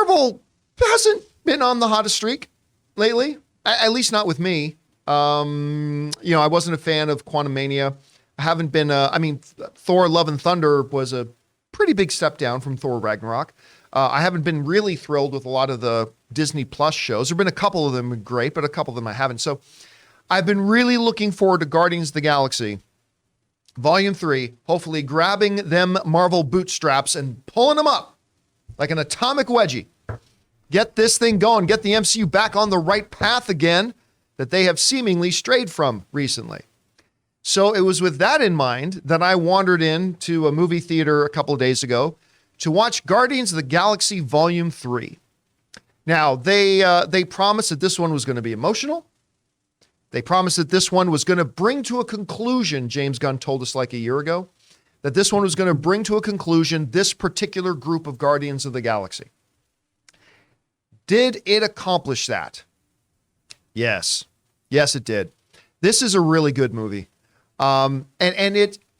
Marvel hasn't been on the hottest streak lately, at least not with me. I wasn't a fan of Quantumania. I haven't been, Thor Love and Thunder was a pretty big step down from Thor Ragnarok. I haven't been really thrilled with a lot of the Disney Plus shows. There have been a couple of them great, but a couple of them I haven't. So I've been really looking forward to Guardians of the Galaxy Volume 3, hopefully grabbing them Marvel bootstraps and pulling them up like an atomic wedgie. Get this thing going, get the MCU back on the right path again that they have seemingly strayed from recently. So it was with that in mind that I wandered into a movie theater a couple of days ago to watch Guardians of the Galaxy Volume 3. Now, they promised that this one was going to be emotional. They promised that this one was going to bring to a conclusion, James Gunn told us like a year ago, that this one was going to bring to a conclusion this particular group of Guardians of the Galaxy. Did it accomplish that? Yes. Yes, it did. This is a really good movie. I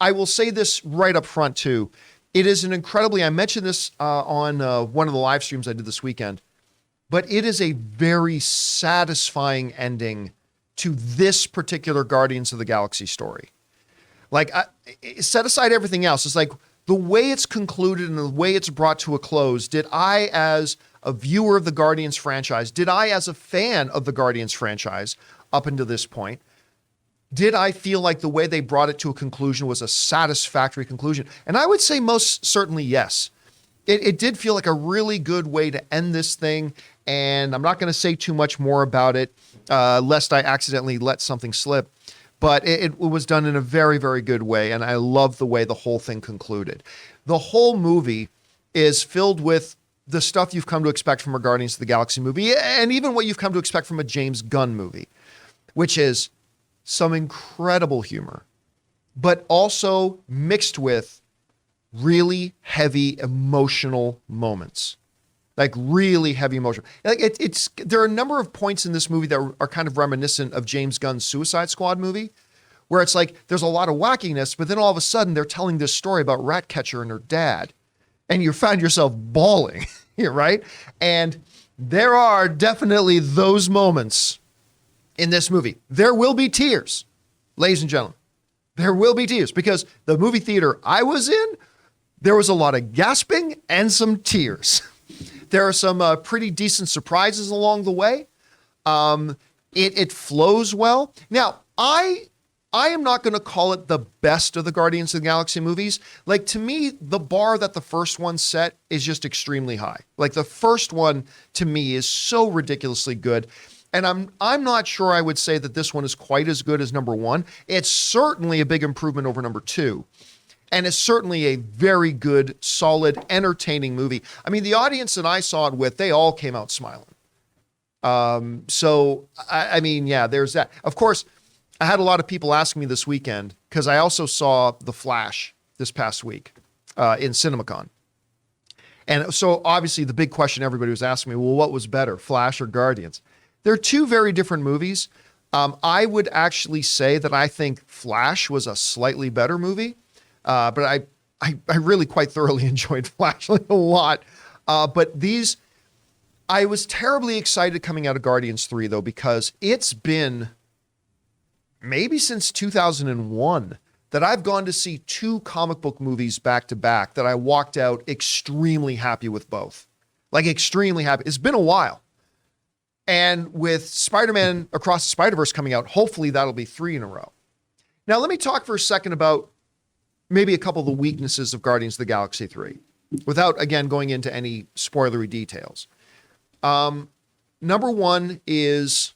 will say this right up front too. It is an incredibly, I mentioned this on one of the live streams I did this weekend, but it is a very satisfying ending to this particular Guardians of the Galaxy story. Like, set aside everything else. It's like the way it's concluded and the way it's brought to a close. Did I, as a viewer of the Guardians franchise, did I, as a fan of the Guardians franchise up until this point, did I feel like the way they brought it to a conclusion was a satisfactory conclusion? And I would say most certainly yes. It did feel like a really good way to end this thing. And I'm not going to say too much more about it, lest I accidentally let something slip. But it was done in a very, very good way. And I love the way the whole thing concluded. The whole movie is filled with the stuff you've come to expect from a Guardians of the Galaxy movie, and even what you've come to expect from a James Gunn movie, which is some incredible humor, but also mixed with really heavy emotional moments. Like really heavy emotion. Like there are a number of points in this movie that are kind of reminiscent of James Gunn's Suicide Squad movie, where it's like there's a lot of wackiness, but then all of a sudden they're telling this story about Ratcatcher and her dad, and you find yourself bawling here, right? And there are definitely those moments in this movie. There will be tears, ladies and gentlemen. There will be tears, because the movie theater I was in, there was a lot of gasping and some tears. There are some pretty decent surprises along the way. It flows well. Now, I am not going to call it the best of the Guardians of the Galaxy movies. Like, to me, the bar that the first one set is just extremely high. Like, the first one, to me, is so ridiculously good. And I'm not sure I would say that this one is quite as good as number one. It's certainly a big improvement over number two. And it's certainly a very good, solid, entertaining movie. I mean, the audience that I saw it with, they all came out smiling. I mean, yeah, there's that. Of course, I had a lot of people asking me this weekend, because I also saw The Flash this past week in CinemaCon. And so obviously the big question everybody was asking me, well, what was better, Flash or Guardians? They're two very different movies. I would actually say that I think Flash was a slightly better movie. But I really quite thoroughly enjoyed Flash a lot. But I was terribly excited coming out of Guardians 3, though, because it's been maybe since 2001 that I've gone to see two comic book movies back to back that I walked out extremely happy with both. Like, extremely happy. It's been a while. And with Spider-Man Across the Spider-Verse coming out, hopefully that'll be 3 in a row. Now, let me talk for a second about maybe a couple of the weaknesses of Guardians of the Galaxy 3, without, again, going into any spoilery details. Number one is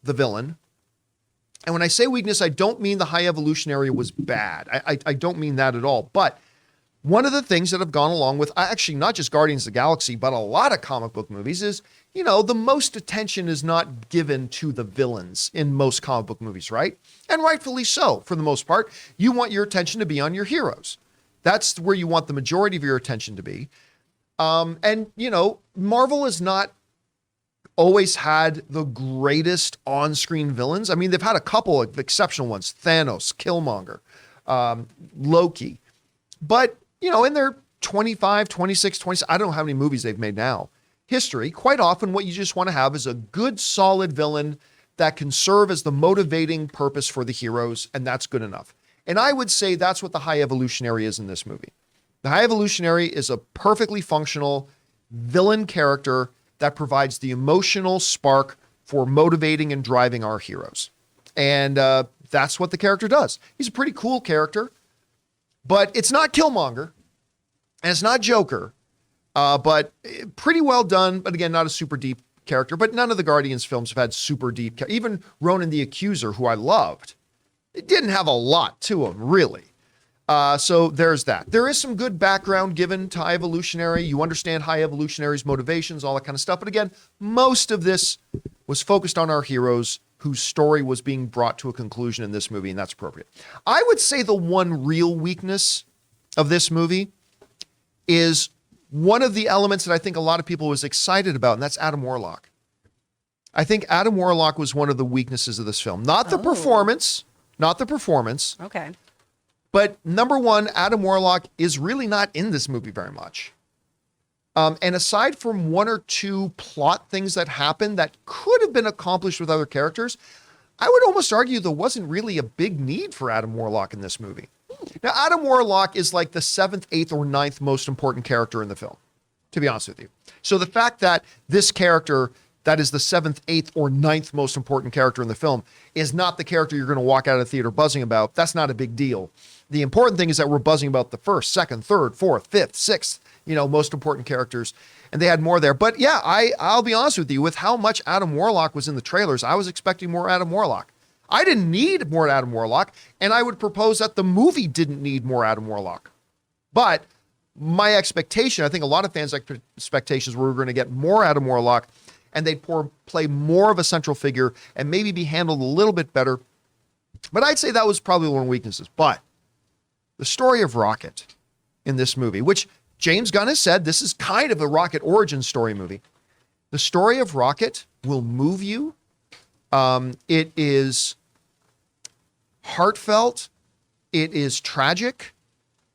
the villain. And when I say weakness, I don't mean the High Evolutionary was bad. I don't mean that at all. But one of the things that have gone along with, actually not just Guardians of the Galaxy, but a lot of comic book movies is, the most attention is not given to the villains in most comic book movies, right? And rightfully so, for the most part. You want your attention to be on your heroes. That's where you want the majority of your attention to be. Marvel has not always had the greatest on-screen villains. I mean, they've had a couple of exceptional ones, Thanos, Killmonger, Loki. But, in their 25, 26, 27, I don't know how many movies they've made now. history, quite often what you just want to have is a good, solid villain that can serve as the motivating purpose for the heroes, and that's good enough. And I would say that's what the High Evolutionary is in this movie. The High Evolutionary is a perfectly functional villain character that provides the emotional spark for motivating and driving our heroes. And that's what the character does. He's a pretty cool character, but it's not Killmonger, and it's not Joker, but pretty well done, but again, not a super deep character. But none of the Guardians films have had super deep, even Ronan the Accuser, who I loved, it didn't have a lot to him, really. So there's that. There is some good background given to High Evolutionary. You understand High Evolutionary's motivations, all that kind of stuff. But again, most of this was focused on our heroes whose story was being brought to a conclusion in this movie, and that's appropriate. I would say the one real weakness of this movie is one of the elements that I think a lot of people was excited about, and that's Adam Warlock. I think Adam Warlock was one of the weaknesses of this film. Not the performance. Okay. But number one, Adam Warlock is really not in this movie very much. And aside from one or two plot things that happen that could have been accomplished with other characters, I would almost argue there wasn't really a big need for Adam Warlock in this movie. Now, Adam Warlock is like the 7th, 8th, or 9th most important character in the film, to be honest with you. So the fact that this character that is the 7th, 8th, or 9th most important character in the film is not the character you're going to walk out of the theater buzzing about, that's not a big deal. The important thing is that we're buzzing about the 1st, 2nd, 3rd, 4th, 5th, 6th, most important characters. And they had more there. But yeah, I'll be honest with you, with how much Adam Warlock was in the trailers, I was expecting more Adam Warlock. I didn't need more Adam Warlock, and I would propose that the movie didn't need more Adam Warlock. But my expectation, I think a lot of fans' expectations were we were going to get more Adam Warlock, and they'd play more of a central figure and maybe be handled a little bit better. But I'd say that was probably one of the weaknesses. But the story of Rocket in this movie, which James Gunn has said this is kind of a Rocket origin story movie. The story of Rocket will move you. It is heartfelt. It is tragic.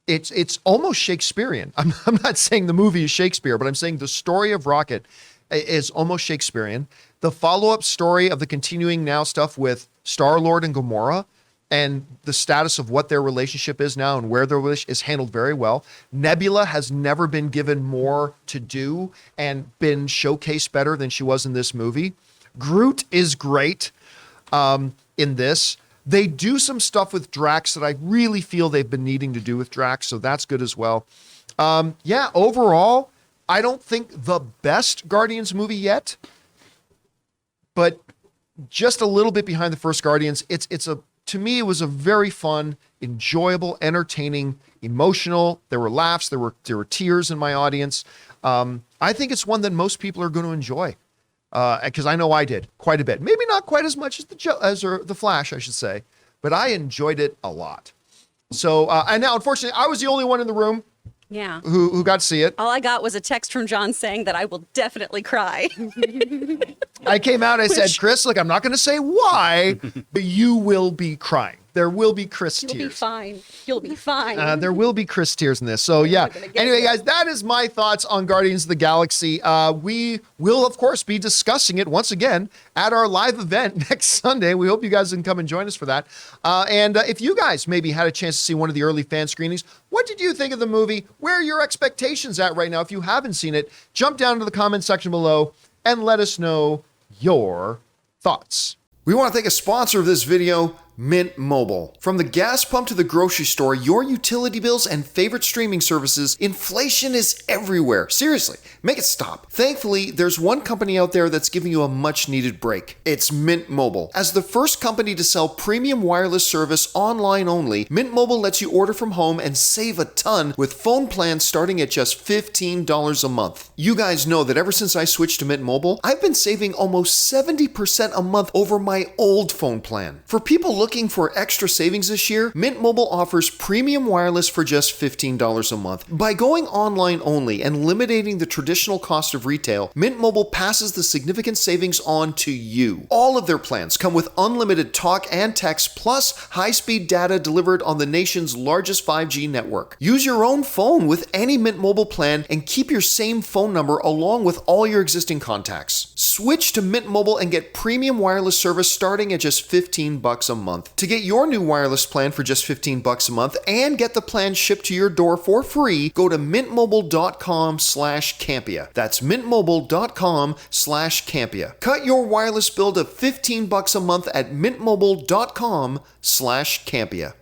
It's almost Shakespearean. I'm not saying the movie is Shakespeare, but I'm saying the story of Rocket is almost Shakespearean. The follow-up story of the continuing now stuff with Star-Lord and Gamora and the status of what their relationship is now and where their relationship is handled very well. Nebula has never been given more to do and been showcased better than she was in this movie. Groot is great in this. They do some stuff with Drax that I really feel they've been needing to do with Drax, so that's good as well. Overall, I don't think the best Guardians movie yet, but just a little bit behind the first Guardians. To me, it was a very fun, enjoyable, entertaining, emotional. There were laughs, there were tears in my audience. I think it's one that most people are going to enjoy. Because I know I did quite a bit. Maybe not quite as much as the Flash, I should say, but I enjoyed it a lot. So, and now, unfortunately, I was the only one in the room who got to see it. All I got was a text from John saying that I will definitely cry. I came out, I said, Chris, look, I'm not going to say why, but you will be crying. There will be Chris tears. You'll be fine. You'll be fine. There will be Chris tears in this. So yeah. Anyway, guys, that is my thoughts on Guardians of the Galaxy. We will, of course, be discussing it once again at our live event next Sunday. We hope you guys can come and join us for that. And if you guys maybe had a chance to see one of the early fan screenings, what did you think of the movie? Where are your expectations at right now? If you haven't seen it, jump down to the comment section below and let us know your thoughts. We want to thank a sponsor of this video, Mint Mobile. From the gas pump to the grocery store, your utility bills and favorite streaming services, inflation is everywhere. Seriously, make it stop. Thankfully, there's one company out there that's giving you a much needed break. It's Mint Mobile. As the first company to sell premium wireless service online only, Mint Mobile lets you order from home and save a ton with phone plans starting at just $15 a month. You guys know that ever since I switched to Mint Mobile, I've been saving almost 70% a month over my old phone plan. For people looking looking for extra savings this year, Mint Mobile offers premium wireless for just $15 a month. By going online only and eliminating the traditional cost of retail, Mint Mobile passes the significant savings on to you. All of their plans come with unlimited talk and text plus high-speed data delivered on the nation's largest 5G network. Use your own phone with any Mint Mobile plan and keep your same phone number along with all your existing contacts. Switch to Mint Mobile and get premium wireless service starting at just $15 a month. To get your new wireless plan for just $15 a month and get the plan shipped to your door for free, go to mintmobile.com/Campea. That's mintmobile.com/Campea. Cut your wireless bill to $15 a month at mintmobile.com/Campea.